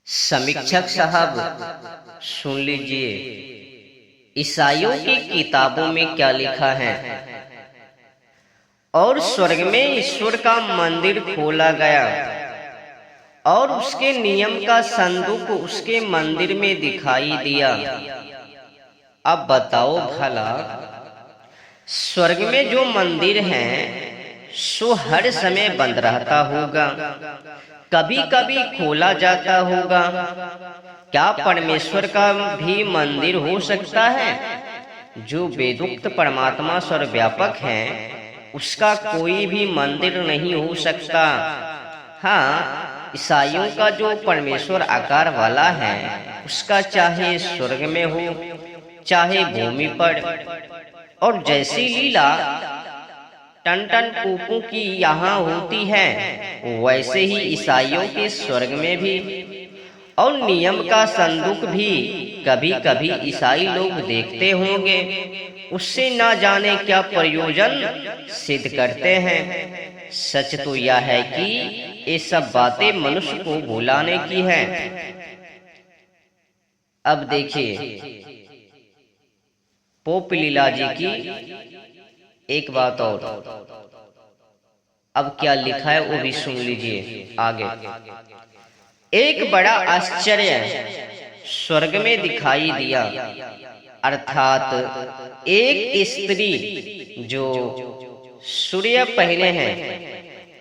समीक्षक साहब सुन लीजिए, ईसाइयों की किताबों में क्या लिखा है। और स्वर्ग में ईश्वर का मंदिर खोला गया और उसके नियम का संदूक उसके मंदिर में दिखाई दिया। अब बताओ भला, स्वर्ग में जो मंदिर है सो हर समय बंद रहता होगा, कभी कभी खोला जाता होगा। क्या परमेश्वर का भी मंदिर हो सकता है? जो वेदोक्त परमात्मा सर्वव्यापक है, उसका कोई भी मंदिर नहीं हो सकता। हाँ, ईसाइयों का जो परमेश्वर आकार वाला है, उसका चाहे स्वर्ग में हो चाहे भूमि पर, और जैसी लीला टन टन पोपों की यहाँ होती है, वैसे ही ईसाइयों के स्वर्ग में भी। और नियम का संदूक भी कभी कभी ईसाई लोग देखते होंगे, उससे ना जाने क्या प्रयोजन सिद्ध करते हैं। सच तो यह है कि ये सब बातें मनुष्य को भुलाने की है। अब देखिए, पोप लीला जी की एक बात और। अब क्या लिखा है वो भी सुन लीजिए आगे। एक बड़ा आश्चर्य स्वर्ग में दिखाई दिया, अर्थात एक स्त्री जो सूर्य पहने हैं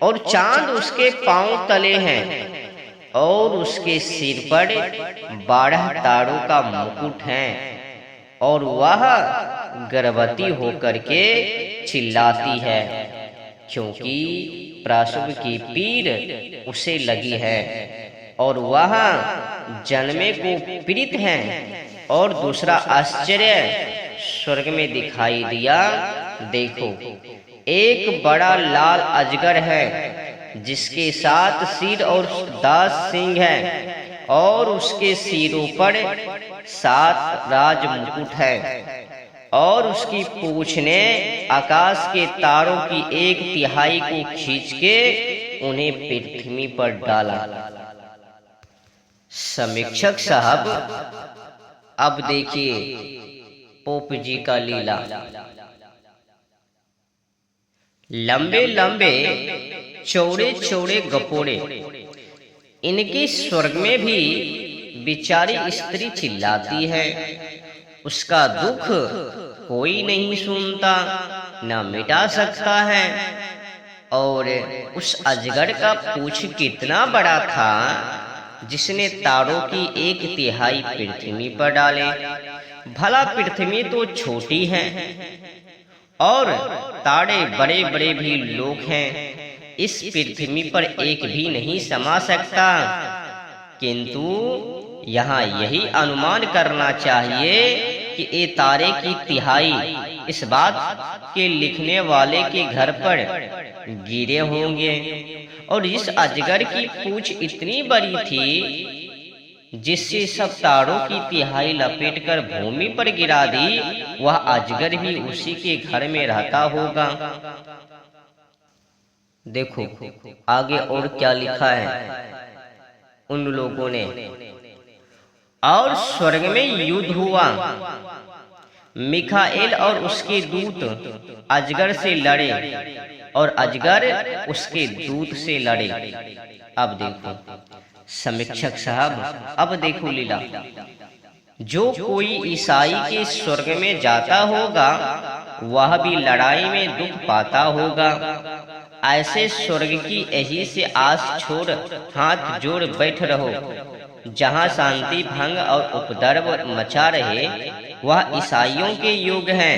और चांद उसके पांव तले हैं, और उसके सिर पर 12 तारों का मुकुट है, और वह गर्भवती होकर के चिल्लाती है, क्योंकि प्रसव की पीड़ उसे लगी है, और वह जन्मे को पीड़ित है। और दूसरा आश्चर्य स्वर्ग में दिखाई दिया, देखो एक बड़ा लाल अजगर है, जिसके 7 सिर और 10 सींग हैं, और उसके सिरों पर 7 राज मुकुट है, और उसकी पूंछ ने आकाश के तारों की 1/3 को खींच के उन्हें पृथ्वी पर डाला। समीक्षक साहब, अब देखिए पोप जी का लीला। लंबे लंबे चौड़े चौड़े गपोड़े, इनके स्वर्ग में भी बेचारी स्त्री चिल्लाती है, उसका दुख कोई नहीं सुनता न मिटा सकता है। और उस अजगर का पूंछ कितना बड़ा था, जिसने तारों की 1/3 पृथ्वी पर डाले। भला पृथ्वी तो छोटी है और तारे बड़े बड़े भी लोग हैं, इस पृथ्वी पर एक भी नहीं समा सकता। किंतु यहाँ यही अनुमान करना चाहिए कि ये तारे की 1/3 इस बात के लिखने वाले के घर पर गिरे होंगे। और इस अजगर की पूंछ इतनी बड़ी थी, जिससे सब तारों की 1/3 लपेटकर भूमि पर गिरा दी, वह अजगर भी उसी के घर में रहता होगा। देखो आगे और क्या लिखा है उन लोगों ने। और स्वर्ग में युद्ध हुआ, मिखाएल और उसके दूत अजगर से लड़े, और अजगर उसके दूत से लड़े। अब देखो समीक्षक साहब, अब देखो लीला। जो कोई ईसाई के स्वर्ग में जाता होगा, वह भी लड़ाई में दुख पाता होगा। ऐसे स्वर्ग की यही से आस छोड़ हाथ जोड़ बैठ रहो। जहाँ शांति भंग और उपद्रव मचा रहे, वह ईसाइयों के योग है।